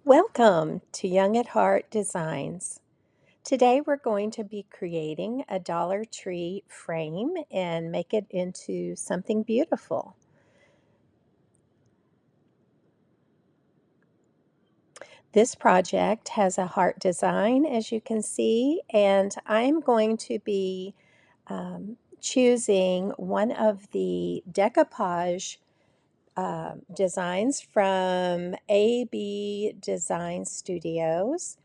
Welcome to Young at Heart Designs. Today we're going to be creating a Dollar Tree frame and make it into something beautiful. This project has a heart design, as you can see, and I'm going to be choosing one of the decoupage designs from AB Design Studios.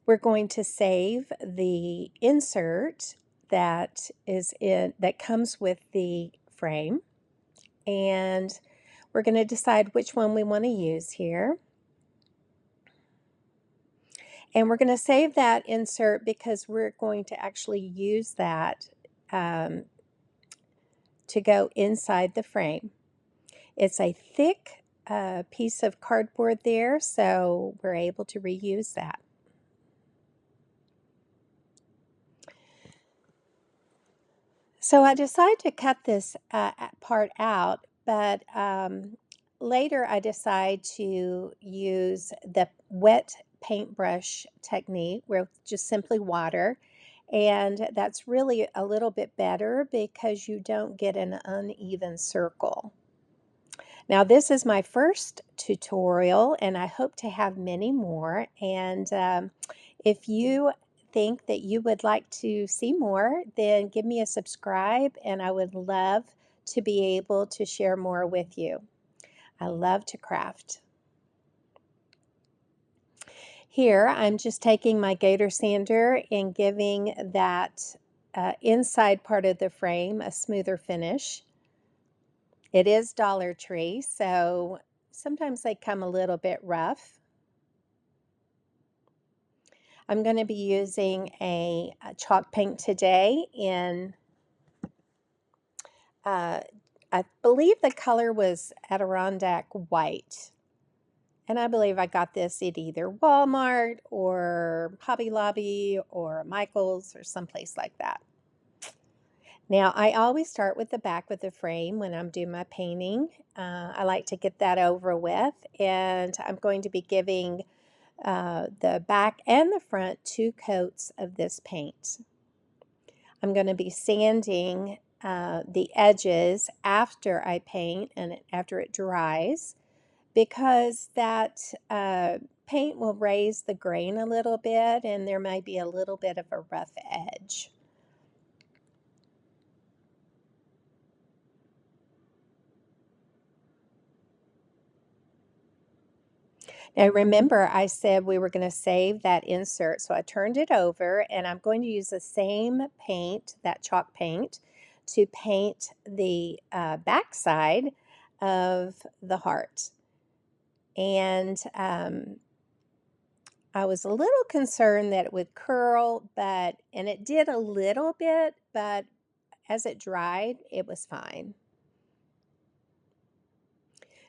We're going to save the insert that comes with the frame, and we're going to decide which one we want to use here. And we're going to save that insert because we're going to actually use that um, to go inside the frame. It's a thick piece of cardboard there, so we're able to reuse that. So I decided to cut this part out, but later I decided to use the wet paintbrush technique with just simply water. And that's really a little bit better because you don't get an uneven circle. Now, this is my first tutorial, and I hope to have many more. And if you think that you would like to see more, then give me a subscribe, and I would love to be able to share more with you. I love to craft. Here, I'm just taking my gator sander and giving that inside part of the frame a smoother finish. It is Dollar Tree, so sometimes they come a little bit rough. I'm going to be using a chalk paint today in, I believe the color was Adirondack White. And I believe I got this at either Walmart or Hobby Lobby or Michael's or someplace like that. Now, I always start with the back of the frame when I'm doing my painting. I like to get that over with, and I'm going to be giving the back and the front 2 coats of this paint. I'm going to be sanding the edges after I paint and after it dries, because that paint will raise the grain a little bit and there might be a little bit of a rough edge. Now remember, I said we were going to save that insert, so I turned it over, and I'm going to use the same paint, that chalk paint, to paint the back side of the heart. And I was a little concerned that it would curl, and it did a little bit, but as it dried, it was fine.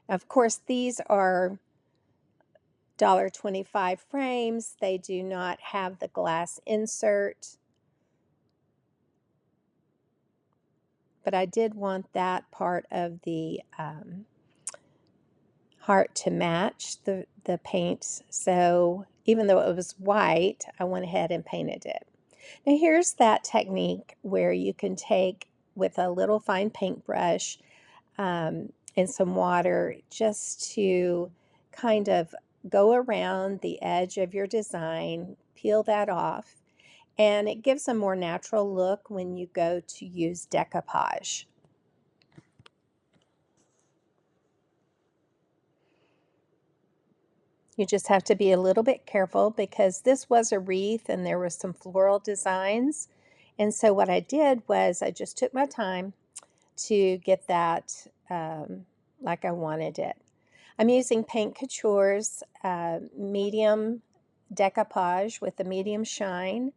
Of course, these are $1.25 frames. They do not have the glass insert, but I did want that part of the heart to match the paint. So even though it was white, I went ahead and painted it. Now here's that technique where you can take with a little fine paintbrush and some water just to kind of go around the edge of your design, peel that off, and it gives a more natural look when you go to use decoupage. You just have to be a little bit careful because this was a wreath and there were some floral designs. And so what I did was I just took my time to get that like I wanted it. I'm using Paint Couture's medium decoupage with the medium shine.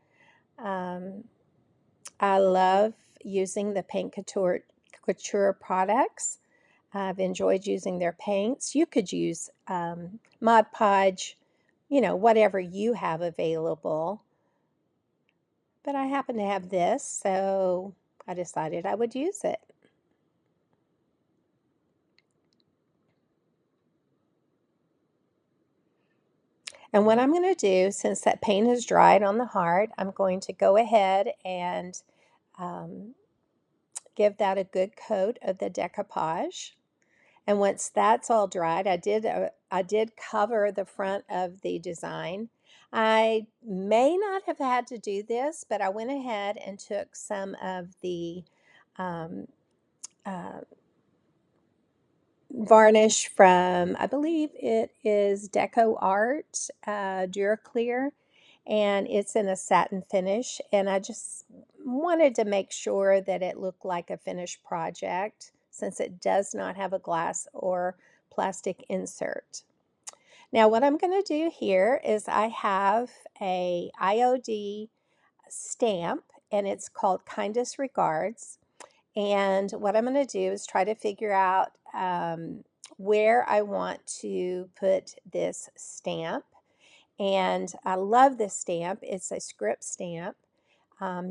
I love using the Paint Couture products. I've enjoyed using their paints. You could use Mod Podge, whatever you have available. But I happen to have this, so I decided I would use it. And what I'm going to do, since that paint has dried on the heart, I'm going to go ahead and um, give that a good coat of the decoupage. And once that's all dried, I did cover the front of the design. I may not have had to do this, but I went ahead and took some of the um, uh, varnish from, I believe it is Deco Art Duraclear, and it's in a satin finish. And I just wanted to make sure that it looked like a finished project since it does not have a glass or plastic insert. Now what I'm going to do here is I have a IOD stamp, and it's called Kindest Regards. And what I'm going to do is try to figure out where I want to put this stamp. And I love this stamp. It's a script stamp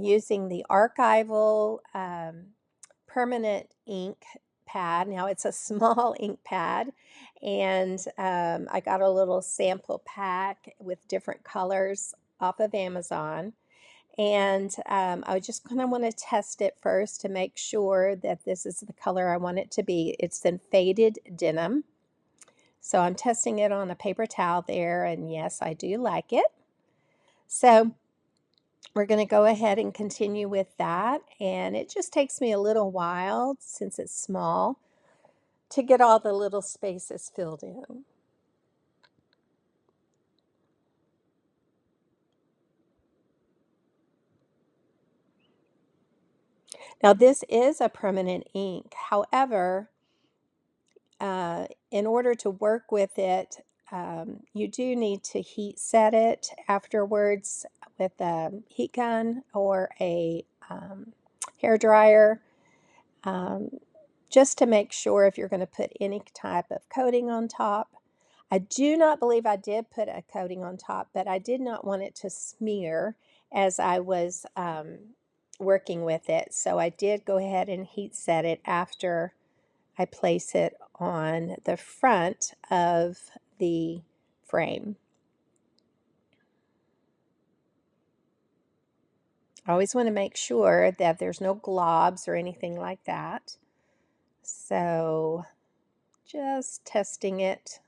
using the archival permanent ink pad. Now it's a small ink pad, and I got a little sample pack with different colors off of Amazon. And I just kind of want to test it first to make sure that this is the color I want it to be. It's in faded denim. So I'm testing it on a paper towel there, and yes, I do like it. So we're going to go ahead and continue with that. And it just takes me a little while, since it's small, to get all the little spaces filled in. Now this is a permanent ink. However, in order to work with it, you do need to heat set it afterwards with a heat gun or a hair dryer, just to make sure if you're going to put any type of coating on top. I do not believe I did put a coating on top, but I did not want it to smear as I was working with it. So I did go ahead and heat set it after I place it on the front of the frame. I always want to make sure that there's no globs or anything like that. So just testing it.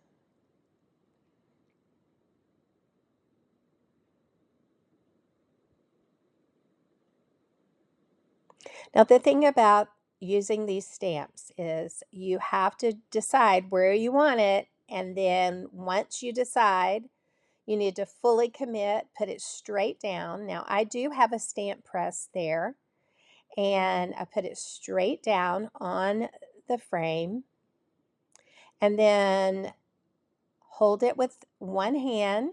Now the thing about using these stamps is you have to decide where you want it, and then once you decide, you need to fully commit, put it straight down. Now I do have a stamp press there, and I put it straight down on the frame, and then hold it with one hand,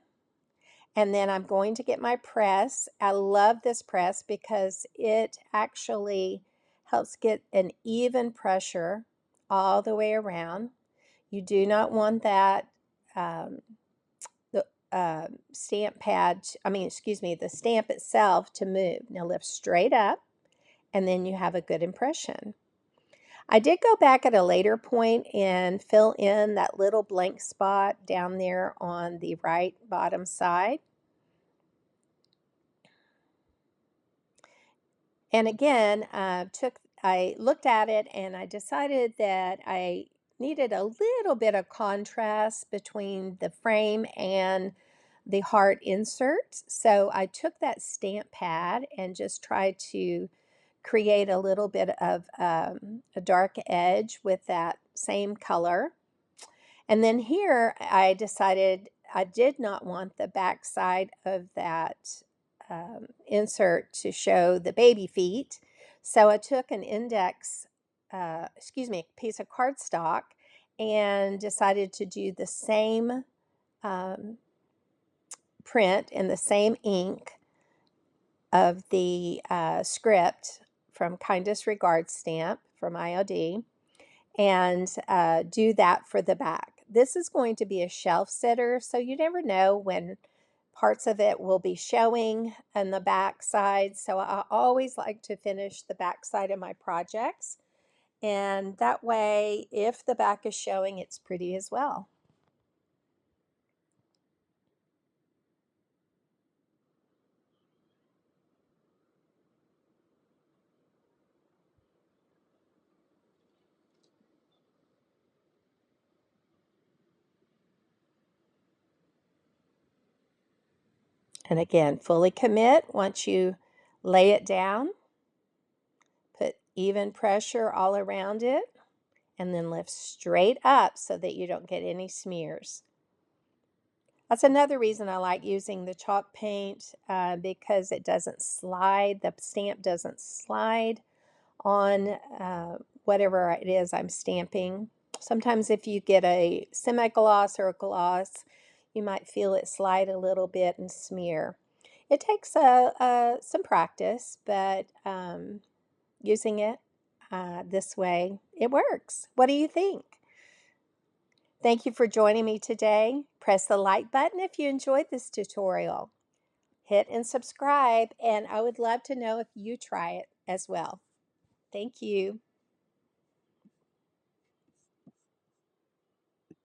and then I'm going to get my press. I love this press because it actually helps get an even pressure all the way around. You do not want that um, the stamp pad, the stamp itself to move. Now lift straight up, and then you have a good impression. I did go back at a later point and fill in that little blank spot down there on the right bottom side. And again, I looked at it and I decided that I needed a little bit of contrast between the frame and the heart insert. So I took that stamp pad and just tried to create a little bit of a dark edge with that same color. And then here I decided I did not want the back side of that insert to show the baby feet. So I took an piece of cardstock and decided to do the same um, print in the same ink of the script from Kindest Regards stamp from IOD, and do that for the back. This is going to be a shelf sitter, so you never know when parts of it will be showing on the back side. So I always like to finish the back side of my projects, and that way if the back is showing, it's pretty as well. And again, fully commit once you lay it down. Put even pressure all around it, and then lift straight up so that you don't get any smears. That's another reason I like using the chalk paint, because it doesn't slide. The stamp doesn't slide on whatever it is I'm stamping. Sometimes if you get a semi-gloss or a gloss, you might feel it slide a little bit and smear. It takes some practice, but using it this way, it works. What do you think? Thank you for joining me today. Press the like button if you enjoyed this tutorial. Hit and subscribe, and I would love to know if you try it as well. Thank you.